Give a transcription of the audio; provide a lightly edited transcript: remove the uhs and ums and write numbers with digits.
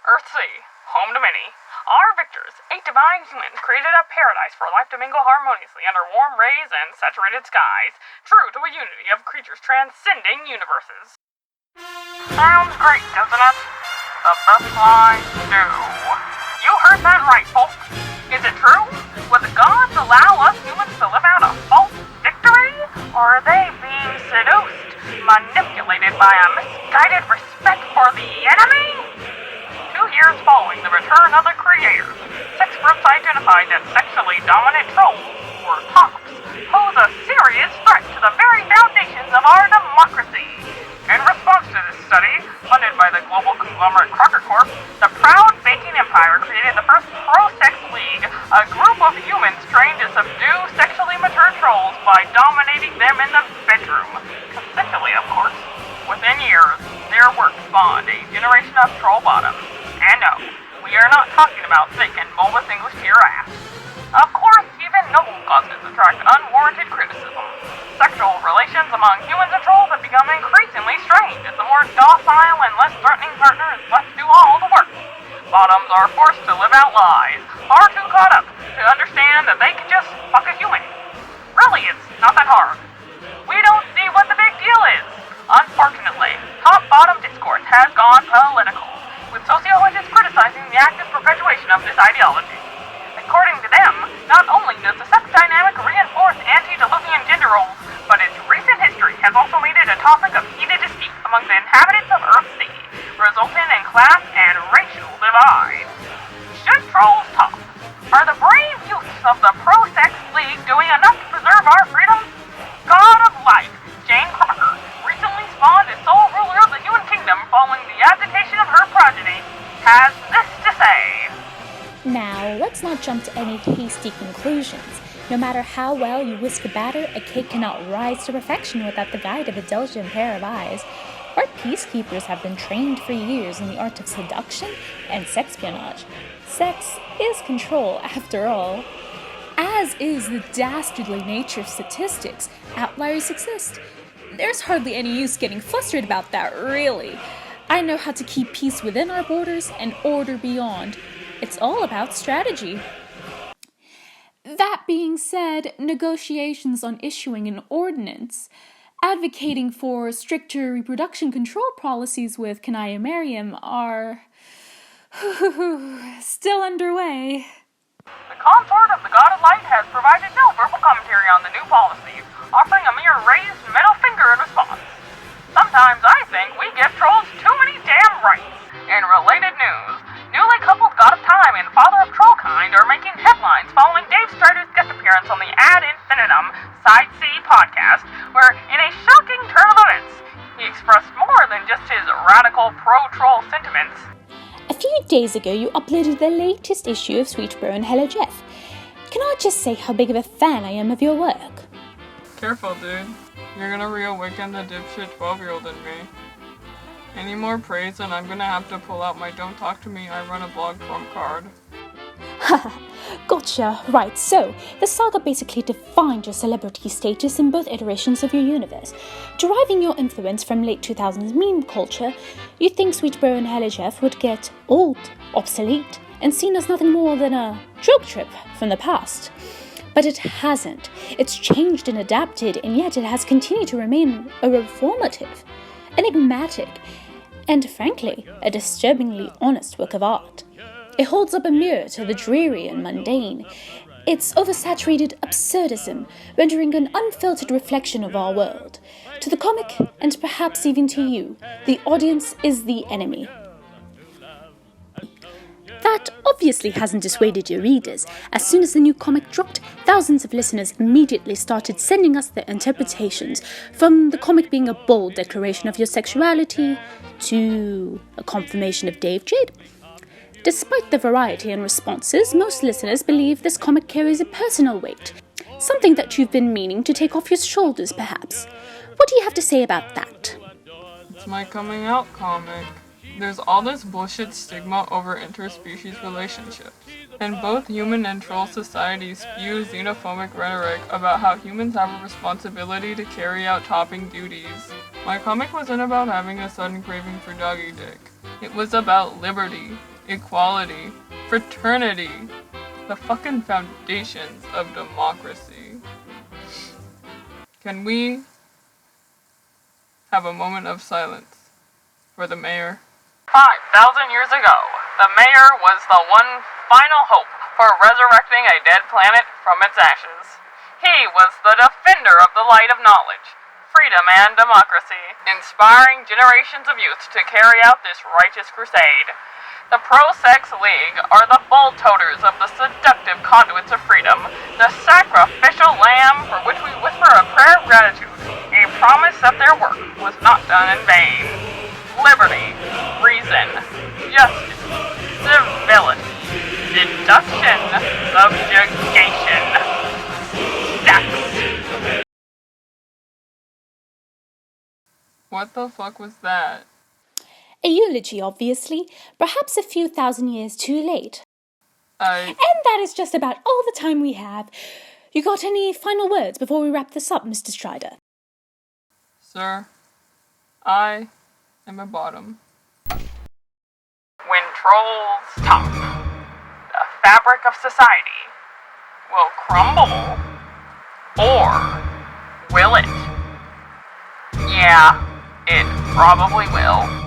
Earthsea, home to many, our victors, 8 divine humans, created a paradise for life to mingle harmoniously under warm rays and saturated skies, true to a unity of creatures transcending universes. Sounds great, doesn't it? The best lines do. You heard that right, folks. Is it true? Would the gods allow us humans to live out a false victory? Or are they being seduced, manipulated by a misguided respect for the enemy? 2 years following the return of the creators, sex groups identified as sexually dominant trolls, or tops, pose a serious threat to the very foundations of our democracy. In response to this study, funded by the global conglomerate Crocker Corp, the proud baking empire created the first pro-sex league, a group of humans trained to subdue sexually mature trolls by dominating them in the bedroom. Consensually, of course. Within years, their work spawned a generation of troll bottoms. And no, we are not talking about thick and bulbous English tier ass. Of course, even noble causes attract unwarranted criticism. Sexual relations among humans and trolls have become increasingly strained as the more docile and less threatening partner is left to do all the work. Bottoms are forced to live out lies, far too caught up to understand that they can just fuck a human. Really, it's not that hard. We don't see what the big deal is. Unfortunately, top-bottom discourse has gone political, with sociologists criticizing the active perpetuation of this ideology. According to them, not only does the sex dynamic reinforce antediluvian gender roles, but its recent history has also made it a topic of heated dispute among the inhabitants of Earthsea, resulting in class and racial divides. Should trolls top? Are the brave youths of the Pro-Sex League doing enough to preserve our freedom? God of Life, Jane Crocker, recently spawned as sole ruler of the human kingdom following the abdication of her progeny, has this to say. Now, let's not jump to any hasty conclusions. No matter how well you whisk a batter, a cake cannot rise to perfection without the guide of a diligent pair of eyes. Our peacekeepers have been trained for years in the art of seduction and sexpionage. Sex is control, after all. As is the dastardly nature of statistics, outliers exist. There's hardly any use getting flustered about that, really. I know how to keep peace within our borders and order beyond. It's all about strategy. That being said, negotiations on issuing an ordinance advocating for stricter reproduction control policies with Kanaya Mariam are still underway. The consort of the God of Light has provided no verbal commentary on the new policies, offering a mere raised middle finger in response. Sometimes I think we give trolls too many damn rights. In related news, newly coupled God of Time and Father of Trollkind are making headlines following Dave Strider's guest appearance on the Ad Infinitum Side C podcast, where, in a shocking turn of events, he expressed more than just his radical pro-troll sentiments. A few days ago, you uploaded the latest issue of Sweetbro and Hello Jeff. Can I just say how big of a fan I am of your work? Careful, dude. You're gonna reawaken the dipshit 12-year-old in me. Any more praise and I'm gonna have to pull out my Don't Talk to Me, I Run a Blog form card. Haha, gotcha. Right, so, the saga basically defined your celebrity status in both iterations of your universe. Deriving your influence from late 2000s meme culture, you think Sweetbro and Hello Jeff would get old, obsolete, and seen as nothing more than a joke trip from the past. But it hasn't. It's changed and adapted, and yet it has continued to remain a reformative, enigmatic, and frankly, a disturbingly honest work of art. It holds up a mirror to the dreary and mundane. Its oversaturated absurdism, rendering an unfiltered reflection of our world. To the comic, and perhaps even to you, the audience is the enemy. That obviously hasn't dissuaded your readers. As soon as the new comic dropped, thousands of listeners immediately started sending us their interpretations, from the comic being a bold declaration of your sexuality, to a confirmation of Dave Jade. Despite the variety in responses, most listeners believe this comic carries a personal weight, something that you've been meaning to take off your shoulders, perhaps. What do you have to say about that? It's my coming out comic. There's all this bullshit stigma over interspecies relationships, and both human and troll society spew xenophobic rhetoric about how humans have a responsibility to carry out topping duties. My comic wasn't about having a sudden craving for doggy dick. It was about liberty. equality, fraternity, the fucking foundations of democracy. Can we have a moment of silence for the mayor? 5,000 years ago, the mayor was the one final hope for resurrecting a dead planet from its ashes. He was the defender of the light of knowledge, freedom, and democracy, inspiring generations of youth to carry out this righteous crusade. The Pro-Sex League are the bull-toters of the seductive conduits of freedom, the sacrificial lamb for which we whisper a prayer of gratitude, a promise that their work was not done in vain. Liberty, reason, justice, civility, deduction, subjugation, sex. What the fuck was that? A eulogy, obviously, perhaps a few thousand years too late. And that is just about all the time we have. You got any final words before we wrap this up, Mr. Strider? Sir, I am a bottom. When trolls talk, the fabric of society will crumble. Or will it? Yeah, it probably will.